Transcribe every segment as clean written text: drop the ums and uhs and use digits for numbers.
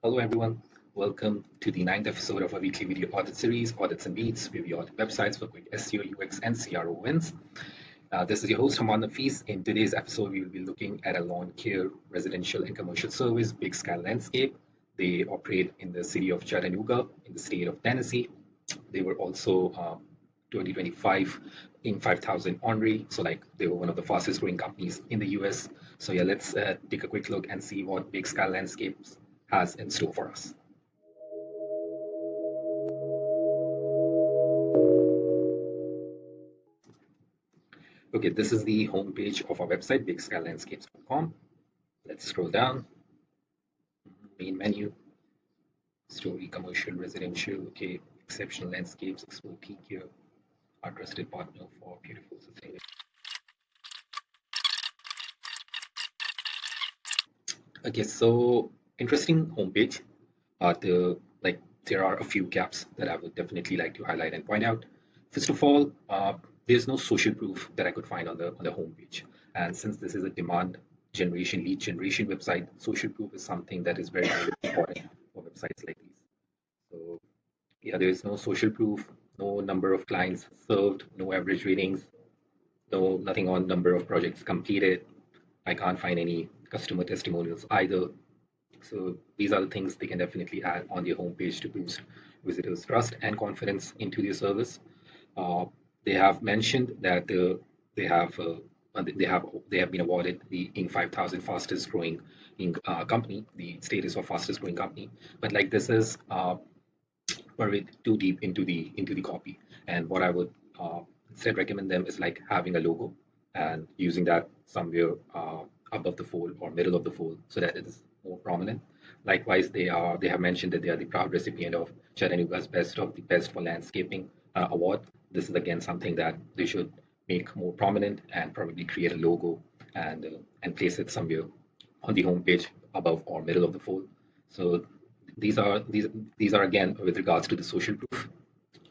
Hello, everyone. Welcome to the ninth episode of our weekly video audit series, Audits and Beats, where we audit websites for quick SEO, UX, and CRO wins. This is your host, Hamad Nafis. In today's episode, we will be looking at a lawn care, residential, and commercial service, Big Sky Landscape. They operate in the city of Chattanooga in the state of Tennessee. They were also 2025 Inc5000 honorary. So, like, they were one of the fastest growing companies in the US. So, yeah, let's take a quick look and see what Big Sky Landscapes has in store for us. Okay, this is the homepage of our website, bigskylandscapes.com. Let's scroll down. Main menu, story, commercial, residential. Okay, exceptional landscapes, explore peak here. Our trusted partner for beautiful sustainable. Okay, so interesting homepage. There are a few gaps that I would definitely like to highlight and point out. First of all, there's no social proof that I could find on the homepage. And since this is a demand generation, lead generation website, social proof is something that is very, very important for websites like these. So yeah, there is no social proof, no number of clients served, no average ratings, no nothing on number of projects completed. I can't find any customer testimonials either. So these are the things they can definitely add on their homepage to boost visitors' trust and confidence into their service. Uh, they have mentioned that they have been awarded the Inc5000 fastest growing company, the status of fastest growing company. But like this is buried too deep into the copy. And what I would instead recommend them is like having a logo and using that somewhere above the fold or middle of the fold so that it is more prominent. Likewise, they have mentioned that they are the proud recipient of Chattanooga's Best of the Best for Landscaping award. This is again something that they should make more prominent and probably create a logo and place it somewhere on the homepage above or middle of the fold. So these are again with regards to the social proof.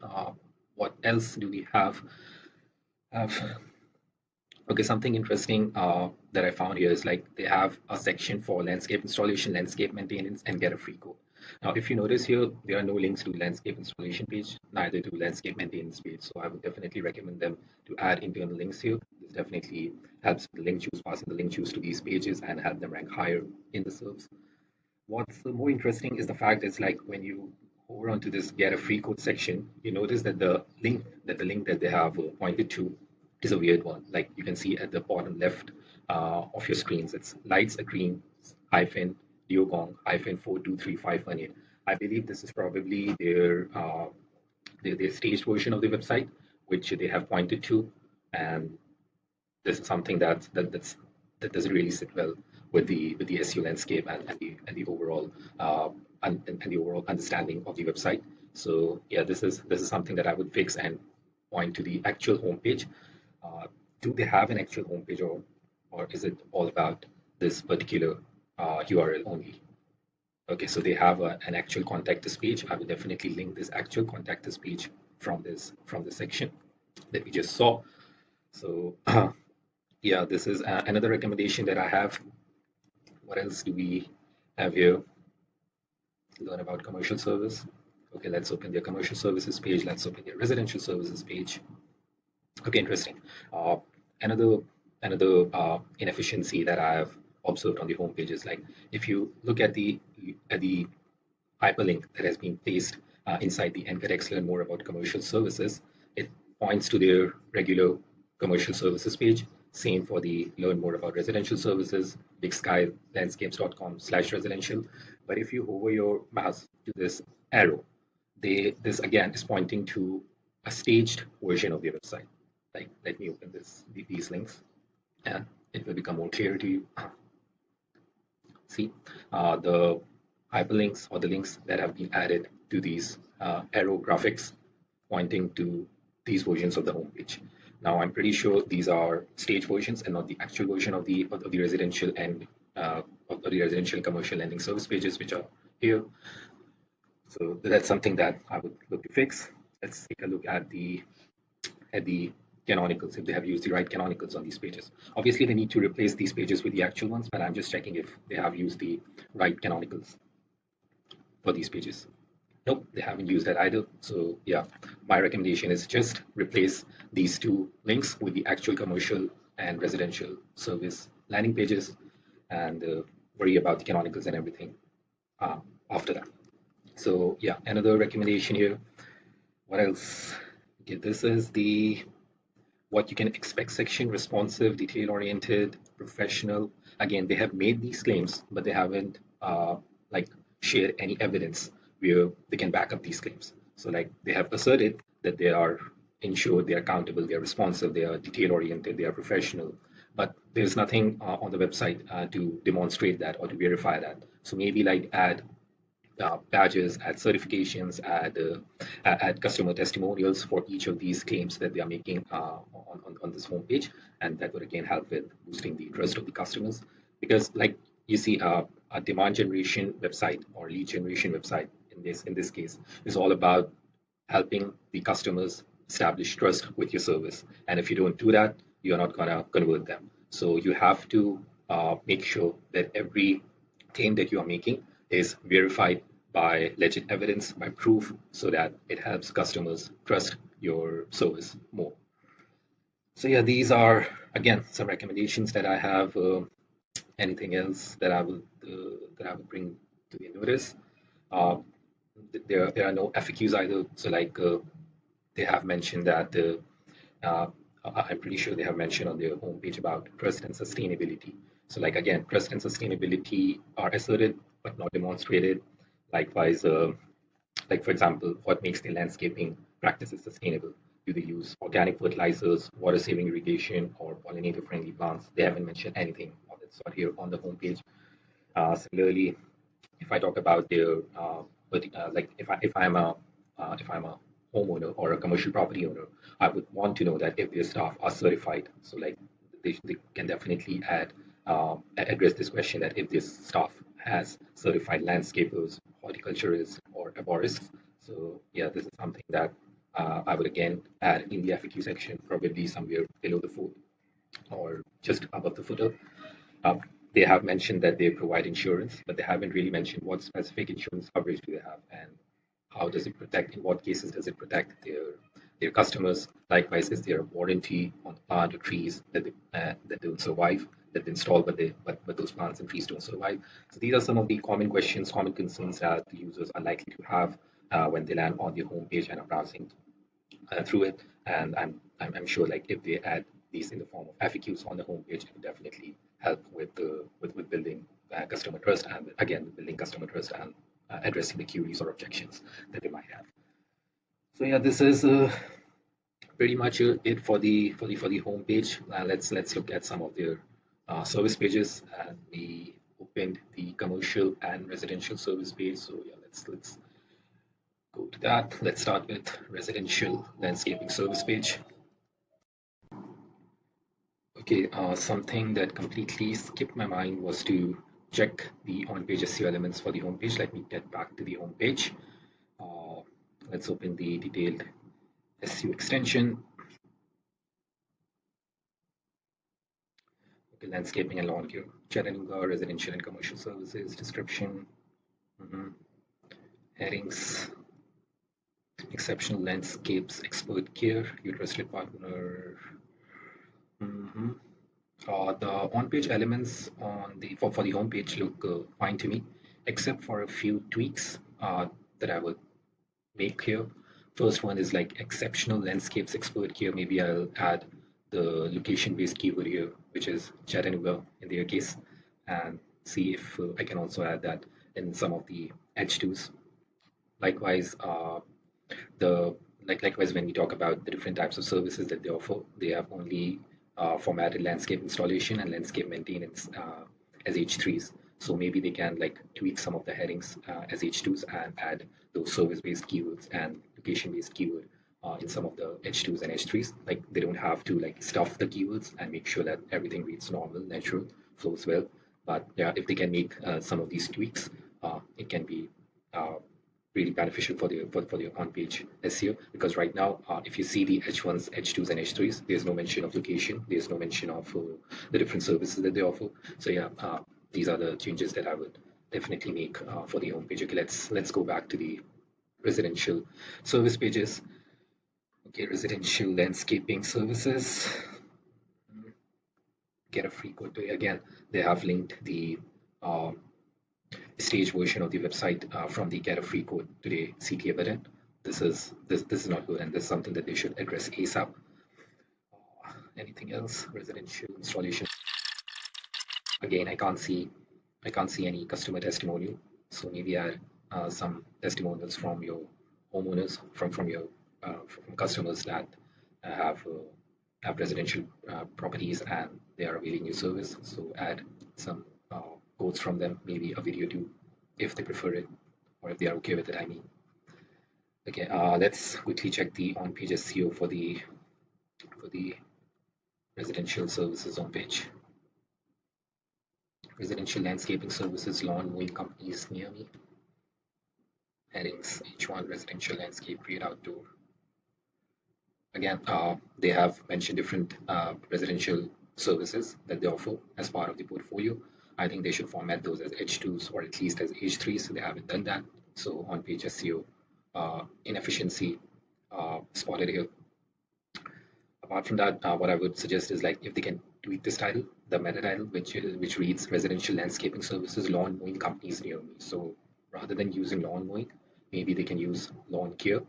Uh, what else do we have? Okay, something interesting that I found here is like they have a section for landscape installation, landscape maintenance, and get a free quote. Now, if you notice here, there are no links to landscape installation page, neither to landscape maintenance page. So I would definitely recommend them to add internal links here. This definitely helps the link choose, passing the link choose to these pages and help them rank higher in the SERPs. What's more interesting is the fact it's like when you hover onto this get a free code section, you notice that the link that they have pointed to is a weird one. Like you can see at the bottom left of your screens, it's lights a green hyphen Diogong hyphen 423518. I believe this is probably their staged version of the website, which they have pointed to, and this is something that doesn't really sit well with the SEO landscape and the overall and the overall understanding of the website. So yeah, this is something that I would fix and point to the actual homepage. Uh, do they have an actual homepage or is it all about this particular URL only? Okay, so they have an actual contact us page. I will definitely link this actual contact us page from this section that we just saw. So yeah, this is another recommendation that I have. What else do we have here? Learn about commercial service. Okay, let's open their commercial services page. Let's open their residential services page. Okay, interesting. Uh, another another inefficiency that I have observed on the homepage is like if you look at the hyperlink that has been placed inside the NCADEX Learn More About Commercial Services, it points to their regular commercial services page. Same for the Learn More About Residential Services, bigskylandscapes.com/residential. But if you hover your mouse to this arrow, this again is pointing to a staged version of the website. Like, let me open these links, and it will become more clear to you. See, the hyperlinks or the links that have been added to these arrow graphics pointing to these versions of the homepage. Now, I'm pretty sure these are stage versions and not the actual version of the residential and of the residential and commercial lending service pages, which are here. So that's something that I would look to fix. Let's take a look at the canonicals, if they have used the right canonicals on these pages. Obviously, they need to replace these pages with the actual ones, but I'm just checking if they have used the right canonicals. for these pages. Nope, they haven't used that either. So yeah, my recommendation is just replace these two links with the actual commercial and residential service landing pages, and worry about the canonicals and everything uh, after that. So yeah, another recommendation here. What else? Okay, this is the what you can expect section: responsive, detail oriented, professional. Again, they have made these claims, but they haven't like shared any evidence where they can back up these claims. So like they have asserted that they are insured, they are accountable, they are responsive, they are detail oriented, they are professional, but there's nothing on the website to demonstrate that or to verify that. So maybe like add badges, add certifications, add customer testimonials for each of these claims that they are making on this homepage, and that would again help with boosting the trust of the customers. Because like you see, a demand generation website or lead generation website in this case is all about helping the customers establish trust with your service, and if you don't do that, you're not gonna convert them. So you have to make sure that every claim that you are making is verified by legit evidence, by proof, so that it helps customers trust your service more. So yeah, these are again some recommendations that I have. Anything else that I would bring to the notice? Uh, there are no FAQs either. So like they have mentioned that I'm pretty sure they have mentioned on their homepage about trust and sustainability. So like again, trust and sustainability are asserted but not demonstrated. Likewise, like for example, what makes the landscaping practices sustainable? Do they use organic fertilizers, water saving irrigation, or pollinator friendly plants? They haven't mentioned anything of that sort here on the homepage. Similarly, if I talk about their but like if I'm a homeowner or a commercial property owner, I would want to know that if their staff are certified. So like they can definitely address this question that if this staff has certified landscapers, horticulturists, or arborists. So yeah, this is something that I would again add in the FAQ section, probably somewhere below the foot or just above the footer. Uh, they have mentioned that they provide insurance, but they haven't really mentioned what specific insurance coverage do they have and how does it protect, in what cases does it protect their customers. Likewise, is there a warranty on plant or trees that don't survive, that they install, but those plants and trees don't survive. So these are some of the common questions, common concerns that the users are likely to have when they land on the homepage and are browsing through it. And I'm sure like if they add these in the form of FAQs on the homepage, it will definitely help with building customer trust, and again building customer trust and addressing the queries or objections that they might have. So yeah, this is pretty much it for the homepage. Let's look at some of their service pages. And we opened the commercial and residential service page. So yeah, let's go to that. Let's start with residential landscaping service page. Okay, something that completely skipped my mind was to check the on-page SEO elements for the homepage. Let me get back to the homepage. Uh, let's open the detailed SEO extension. Okay, landscaping and lawn care, Chattanooga, residential and commercial services, description, headings, exceptional landscapes, expert care, your trusted partner. Mhm. The on-page elements for the homepage look fine to me, except for a few tweaks that I would make here. First one is like exceptional landscapes expert care. Maybe I'll add the location-based keyword here, which is Chattanooga in their case, and see if I can also add that in some of the H2s. Likewise, the likewise when we talk about the different types of services that they offer, they have only formatted landscape installation and landscape maintenance as H3s. So maybe they can like tweak some of the headings as H2s and add those service-based keywords and location-based keyword in some of the H2s and H3s. Like they don't have to like stuff the keywords and make sure that everything reads normal, natural, flows well. But yeah, if they can make some of these tweaks, it can be uh, really beneficial for the on-page SEO, because right now if you see the H1s, H2s, and H3s, there's no mention of location, there's no mention of the different services that they offer. So yeah, these are the changes definitely make for the home page. Okay, let's go back to the residential service pages. Okay, residential landscaping services. Get a free quote. Again, they have linked the uh, stage version of the website from the get a free quote today CTA button. This is not good, and this is something that they should address ASAP. Anything else? Residential installation. Again, I can't see any customer testimonial. So maybe add some testimonials from your homeowners, from your from customers that have residential properties and they are availing your service. So add some quotes from them, maybe a video too, if they prefer it or if they are okay with it. I mean, okay. Let's quickly check the on-page SEO for the residential services on page. Residential landscaping services, lawn mowing companies near me. Headings H1 residential landscape, create outdoor. Again, they have mentioned different residential services that they offer as part of the portfolio. I think they should format those as H2s or at least as H3s, so they haven't done that. So on page SEO, inefficiency spotted here. Apart from that, what I would suggest is like if they can tweak this title, the meta title, which reads residential landscaping services, lawn mowing companies near me. So rather than using lawn mowing, maybe they can use lawn care.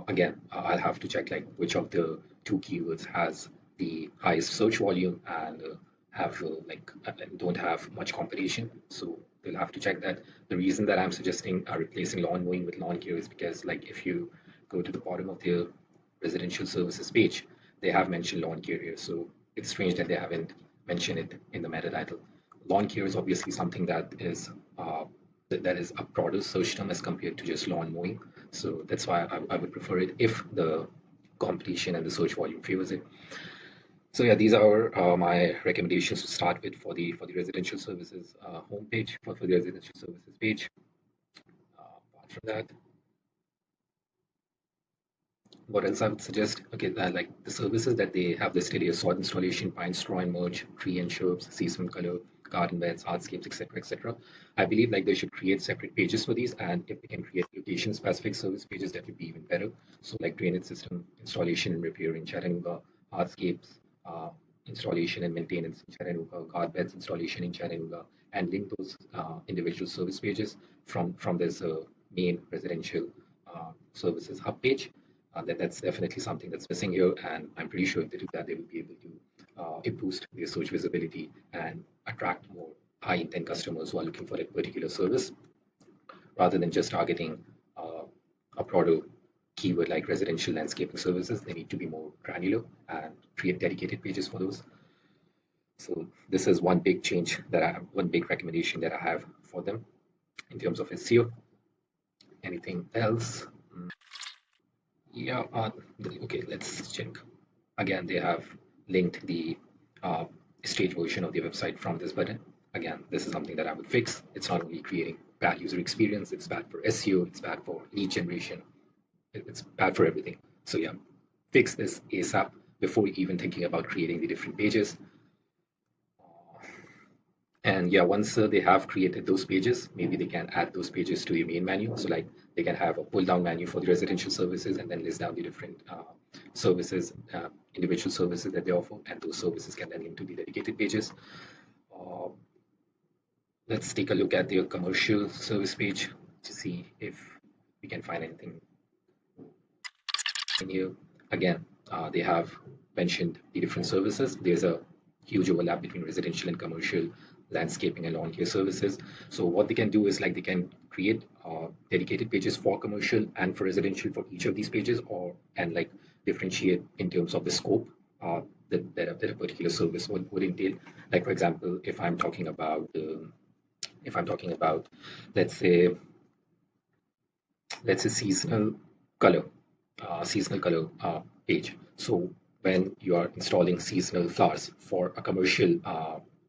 Again, I'll have to check like which of the two keywords has the highest search volume and have don't have much competition. So they'll have to check that. The reason that I'm suggesting replacing lawn mowing with lawn care is because like if you go to the bottom of their residential services page, they have mentioned lawn care here. So it's strange that they haven't mentioned it in the meta title. Lawn care is obviously something that is a broader search term as compared to just lawn mowing. So that's why I would prefer it if the competition and the search volume favors it. So yeah, these are my recommendations to start with for the residential services homepage for the residential services page. Apart from that, what else I would suggest? Okay, like the services that they have listed here: soil installation, pine straw and mulch, tree and shrubs, seasonal color, garden beds, hardscapes, etc., etc. I believe like they should create separate pages for these, and if they can create location-specific service pages, that would be even better. So like drainage system installation and repair in Chattanooga, hardscapes installation and maintenance in Chattanooga, garden beds installation in Chattanooga, and link those individual service pages from this main residential services hub page. That's definitely something that's missing here, and I'm pretty sure if they do that, they will be able to boost their search visibility and attract more high intent customers who are looking for a particular service rather than just targeting uh, a broader keyword like residential landscaping services. They need to be more granular and create dedicated pages for those. So this is one big change that I have, one big recommendation that I have for them in terms of SEO. Anything else? Yeah, okay, let's check. Again, they have linked the uh, stage version of the website from this button. Again, this is something that I would fix. It's not only creating bad user experience, it's bad for SEO, it's bad for lead generation, it's bad for everything. So yeah, fix this ASAP before even thinking about creating the different pages. And yeah, once they have created those pages, maybe they can add those pages to the main menu. So like they can have a pull down menu for the residential services and then list down the different services, individual services that they offer, and those services can then link to the dedicated pages. Uh, let's take a look at their commercial service page to see if we can find anything in here. Again, they have mentioned the different services. There's a huge overlap between residential and commercial landscaping and lawn care services. So what they can do is like they can create dedicated pages for commercial and for residential for each of these pages, or and like differentiate in terms of the scope that a particular service would entail. Like for example, if I'm talking about, let's say let's say seasonal color page. So when you are installing seasonal flowers for a commercial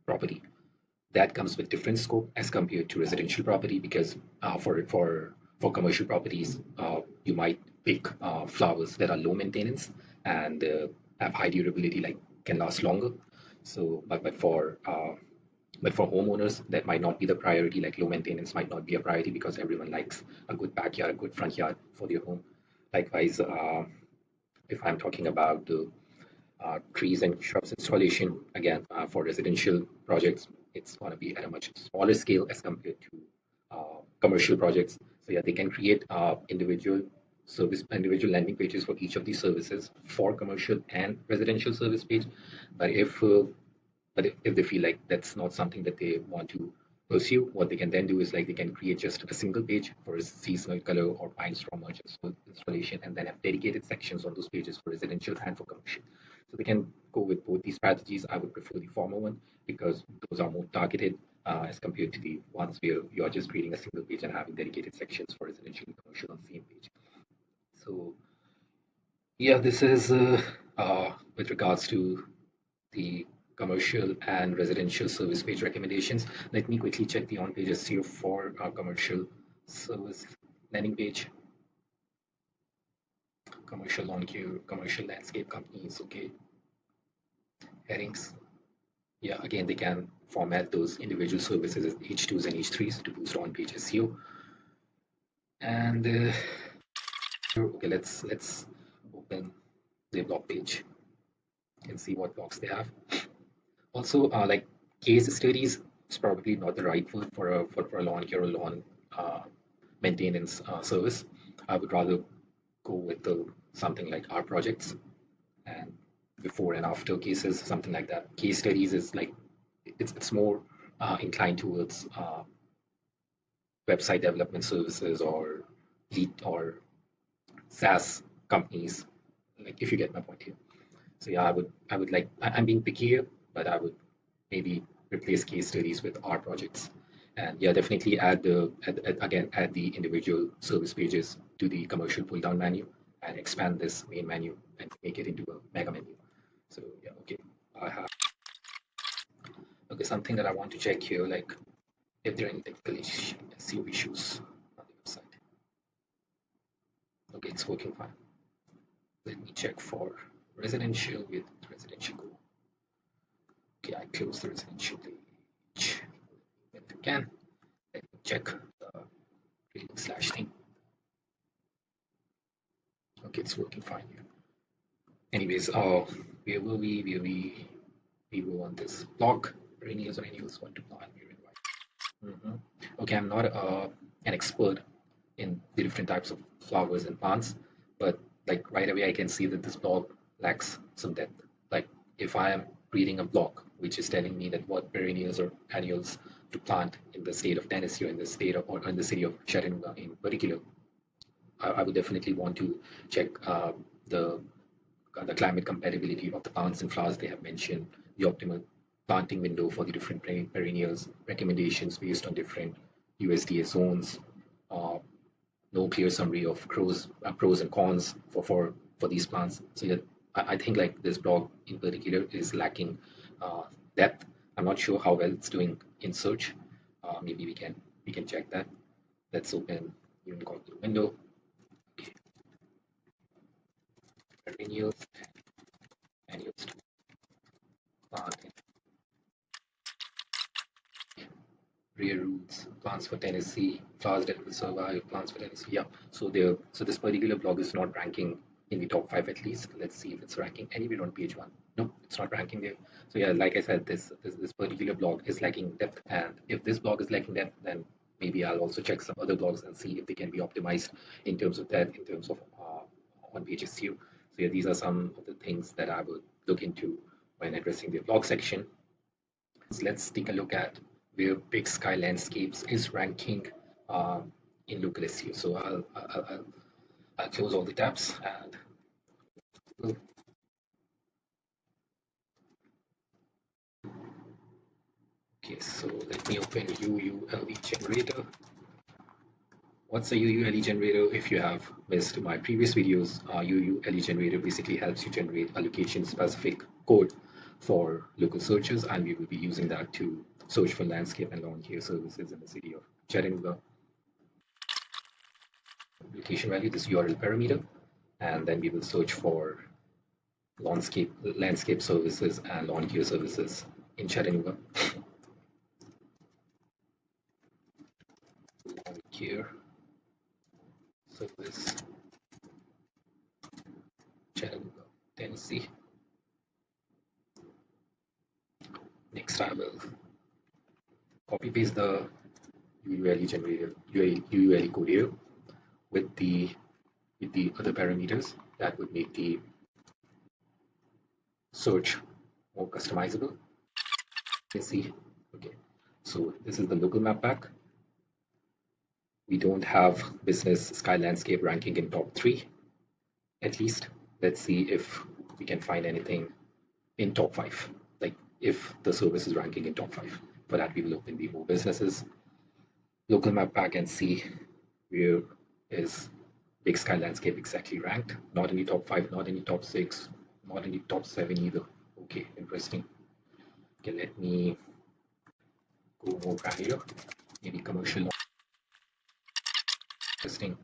property, that comes with different scope as compared to residential property because for commercial properties, you might pick flowers that are low maintenance and have high durability, like can last longer. So, but for But for homeowners, that might not be the priority. Like low maintenance might not be a priority because everyone likes a good backyard, a good front yard for their home. Likewise, if I'm talking about the trees and shrubs installation, again, for residential projects, it's going to be at a much smaller scale as compared to commercial projects. So yeah, they can create individual landing pages for each of these services for commercial and residential service page. But if they feel like that's not something that they want to pursue, what they can then do is like they can create just a single page for a seasonal color or pine straw mulch installation, and then have dedicated sections on those pages for residential and for commercial. So they can go with both these strategies. I would prefer the former one because those are more targeted as compared to the ones where you're just creating a single page and having dedicated sections for residential and commercial on the same page. So yeah, this is with regards to the commercial and residential service page recommendations. Let me quickly check the on-page SEO for our commercial service landing page. Commercial lawn care, commercial landscape companies, okay. Headings. Yeah, again, they can format those individual services as H2s and H3s to boost on-page SEO. And okay, let's open their blog page and see what blogs they have. Also, like case studies is probably not the right word for a lawn care or lawn maintenance service. I would rather go with something like our projects and before and after cases, something like that. Case studies is like it's more inclined towards website development services or lead or SaaS companies. Like if you get my point here. So yeah, I would like I'm being picky here, but I would maybe replace case studies with our projects. And yeah, definitely add the individual service pages to the commercial pull down menu and expand this main menu and make it into a mega menu. So yeah, okay. I have okay something that I want to check here, like if there are any technical SEO issues on the website. Okay, it's working fine. Let me check for residential with residential go. Okay, I close the residential page. If you can, let me check the rating slash thing. Okay, it's working fine here. Anyways, where were we? We were on this blog. Perennials or annuals want to plant. Okay, I'm not an expert in the different types of flowers and plants, but like right away I can see that this blog lacks some depth. Like if I am reading a blog which is telling me that what perennials or annuals to plant in the state of Tennessee or in the state of, or in the city of Chattanooga in particular, I would definitely want to check the the climate compatibility of the plants and flowers they have mentioned, the optimal planting window for the different perennials, recommendations based on different USDA zones, uh, no clear summary of pros and cons for these plants. So yeah, I think like this blog in particular is lacking uh, depth. I'm not sure how well it's doing in search. Maybe we can check that. Let's open unicorn window. Okay, perennials and annuals to plant rare roots, plants for Tennessee, flowers that will survive, plants for Tennessee. Yeah. So this particular blog is not ranking in the top five at least. Let's see if it's ranking anywhere on page one. No, it's not ranking there. So yeah, like I said, this particular blog is lacking depth. And if this blog is lacking depth, then maybe I'll also check some other blogs and see if they can be optimized in terms of depth, in terms of on page SEO. So yeah, these are some of the things that I would look into when addressing the blog section. Let's take a look at where Big Sky Landscapes is ranking in local SEO. So I'll close all the tabs and okay, so let me open UULE generator. What's a UULE generator? If you have missed my previous videos, UULE generator basically helps you generate a location specific code for local searches, and we will be using that to search for landscape and lawn care services in the city of Chattanooga. Location value, this URL parameter, and then we will search for landscape services and lawn care services in Chattanooga. here, service Chattanooga, Tennessee. Next, I will copy paste the UULE generated UULE code here with the other parameters that would make the search more customizable. Let's see. Okay, so this is the local map pack. We don't have business sky landscape ranking in top 3 at least. Let's see if we can find anything in top 5, like if the service is ranking in top 5. For that, we will open the more businesses local map pack and see where is big sky landscape exactly ranked. Not in the top 5, not in the top 6, not in the top 7 either. Okay, interesting. Okay, let me go more granular. Maybe commercial. Interesting.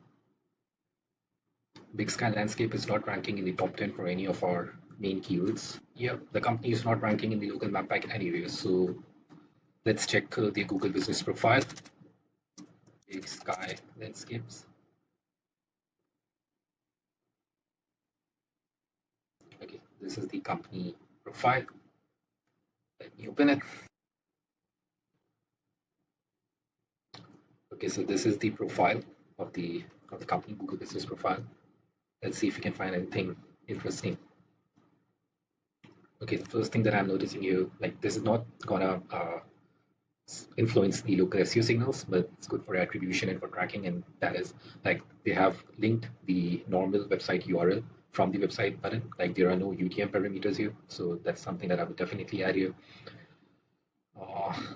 Big sky landscape is not ranking in the top 10 for any of our main keywords. Yeah, the company is not ranking in the local map pack anyway. So let's check the Google business profile. Big sky landscapes. Okay, this is the company profile. Let me open it. Okay, so this is the profile of the company, Google business profile. Let's see if we can find anything interesting. Okay, the first thing that I'm noticing here, like this is not gonna influence the local SEO signals, but it's good for attribution and for tracking. And that is like they have linked the normal website URL from the website button. Like there are no UTM parameters here, so that's something that I would definitely add here.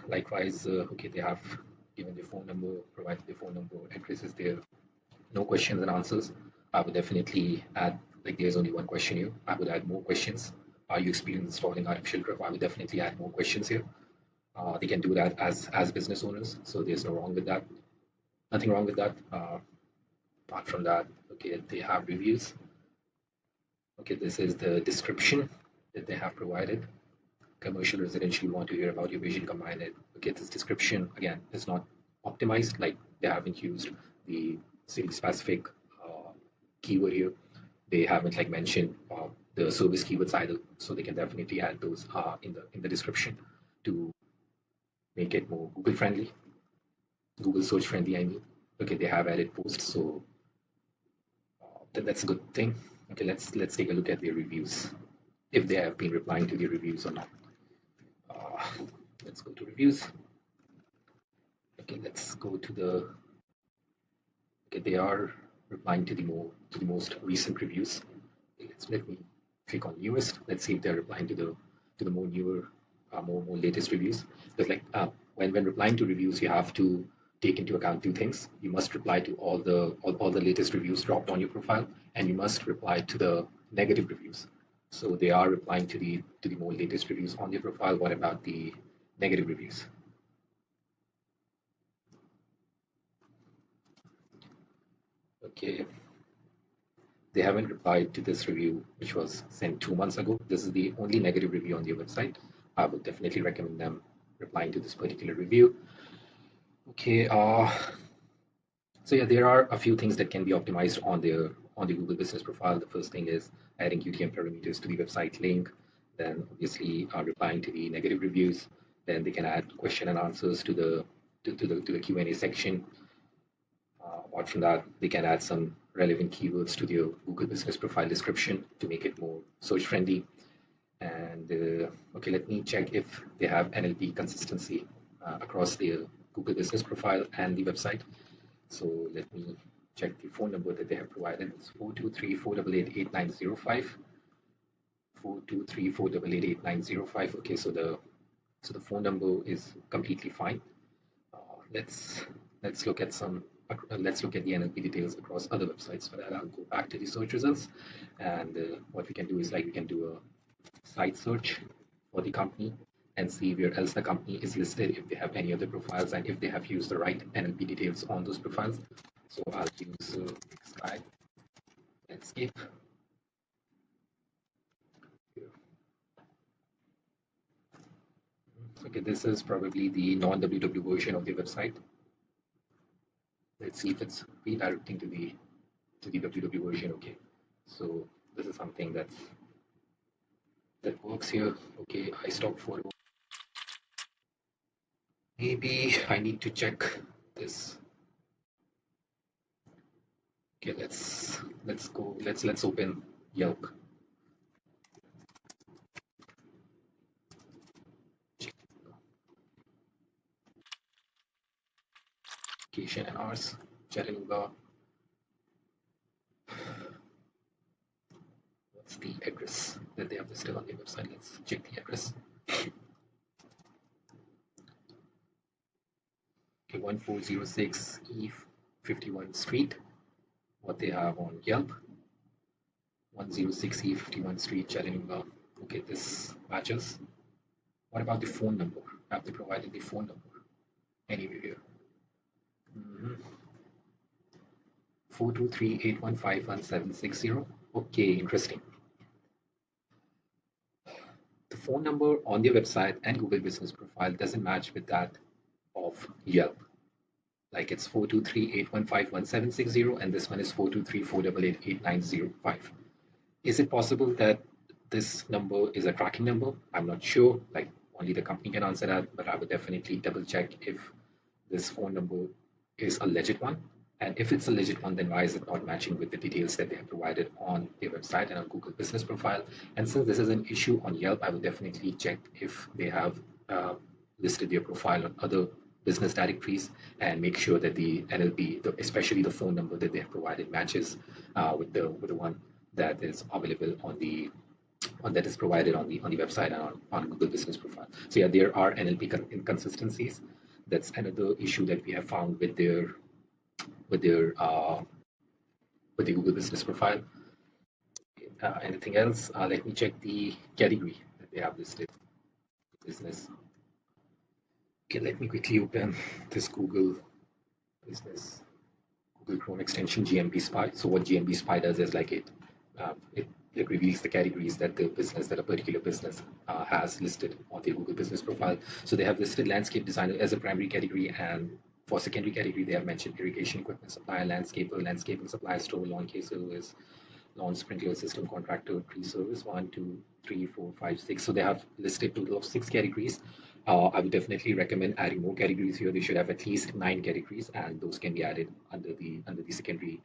Likewise, okay, they have given the phone number, provided the phone number, address is there, no questions and answers. I would definitely add, like there's only one question here. I would add more questions. Are you experienced installing artificial drift? I would definitely add more questions here. They can do that as business owners, so there's no wrong with that. Nothing wrong with that. Apart from that, okay, they have reviews. Okay, this is the description that they have provided. Commercial, residential, you want to hear about your vision, combine it. Okay, this description again is not optimized, like they haven't used the city specific keyword here. They haven't like mentioned the service keywords either, so they can definitely add those in the description to make it more Google friendly, Google search friendly. I mean, okay, they have added posts, so that's a good thing. Okay, let's take a look at their reviews, if they have been replying to the reviews or not. Uh, let's go to reviews. Okay, let's go to the. Okay, they are replying to the most recent reviews. Okay, let me click on newest. Let's see if they're replying to the more newer, more latest reviews. Because like when replying to reviews, you have to take into account two things. You must reply to all the latest reviews dropped on your profile, and you must reply to the negative reviews. So they are replying to the more latest reviews on your profile. What about the negative reviews? Okay, they haven't replied to this review, which was sent 2 months ago. This is the only negative review on their website. I would definitely recommend them replying to this particular review. Okay, so yeah, there are a few things that can be optimized on the Google Business Profile. The first thing is adding UTM parameters to the website link. Then obviously replying to the negative reviews. Then they can add question and answers to the Q&A section. Apart from that, they can add some relevant keywords to their Google Business Profile description to make it more search friendly. And okay, let me check if they have NLP consistency across their Google Business Profile and the website. So let me check the phone number that they have provided. It's 423-488-8905. 423-488-8905. Okay, so the phone number is completely fine. Let's look at let's look at the NLP details across other websites. For that, I'll go back to the search results, and what we can do is like we can do a site search for the company and see where else the company is listed, if they have any other profiles, and if they have used the right NLP details on those profiles. So I'll use Sky Landscape. Okay, this is probably the non-WW version of the website. Let's see if it's redirecting to the www version. Okay, so this is something that works here. Okay, I stopped photo. Maybe I need to check this. Okay, let's go. Let's open Yelp. Location and hours. Chattanooga. What's the address that they have listed on their website? Let's check the address. Okay, 1406 E51 Street. What they have on Yelp. 106 E51 Street, Chattanooga. Okay, this matches. What about the phone number? Have they provided the phone number anywhere here? 423-815-1760. Okay, interesting. The phone number on their website and Google Business Profile doesn't match with that of Yelp. Like it's 423-815-1760, and this one is 423-488-8905. Is it possible that this number is a tracking number? I'm not sure. Like only the company can answer that, but I would definitely double check if this phone number is a legit one. And if it's a legit one, then why is it not matching with the details that they have provided on their website and on Google Business Profile? And since this is an issue on Yelp, I will definitely check if they have listed their profile on other business directories and make sure that the NLP, especially the phone number that they have provided, matches with the one that is available on the that is provided on the website and on Google Business Profile. So yeah, there are NLP inconsistencies. That's another issue that we have found with their with the Google Business Profile. Anything else? Let me check the category that they have listed. Business. Okay, let me quickly open this Google Business Google Chrome extension GMB Spy. So what GMB Spy does is like it reveals the categories that a particular business has listed on their Google Business Profile. So they have listed landscape designer as a primary category, and for secondary category they have mentioned irrigation equipment supplier, landscaper, landscaping supplier, store, lawn care service, lawn sprinkler system contractor, tree service, 1, 2, 3, 4, 5, 6. So they have listed total of 6 categories. I would definitely recommend adding more categories here. They should have at least 9 categories, and those can be added under the secondary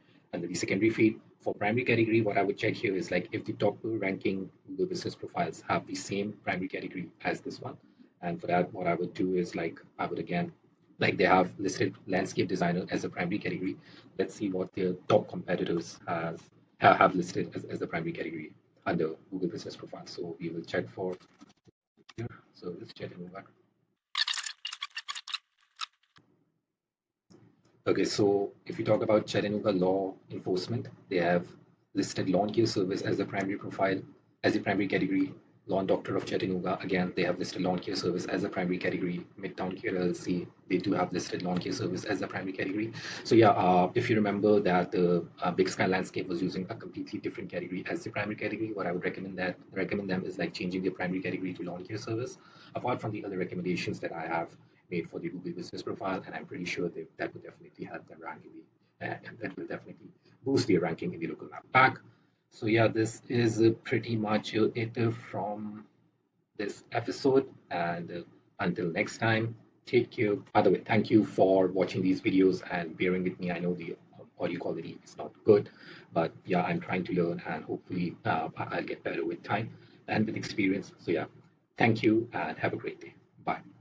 feed. For primary category, what I would check here is like if the top 2 ranking Google Business Profiles have the same primary category as this one. And for that, what I would do is like I would again like they have listed landscape designer as a primary category. Let's see what their top competitors have listed as the primary category under Google Business Profile. So we will check for here. So let's check and move on. Okay, so if you talk about Chattanooga law enforcement, they have listed lawn care service as the primary profile, as the primary category. Lawn doctor of Chattanooga, again, they have listed lawn care service as a primary category. Midtown Care LLC, they do have listed lawn care service as a primary category. So yeah, if you remember that the Big Sky Landscape was using a completely different category as the primary category, what I would recommend them is like changing their primary category to lawn care service. Apart from the other recommendations that I have made for the Google Business Profile, and I'm pretty sure that would definitely help them rank in and that will definitely boost their ranking in the local map pack. So yeah, this is pretty much it from this episode, and until next time, take care. By the way, thank you for watching these videos and bearing with me. I know the audio quality is not good, but yeah, I'm trying to learn, and hopefully I'll get better with time and with experience. So yeah, thank you and have a great day. Bye.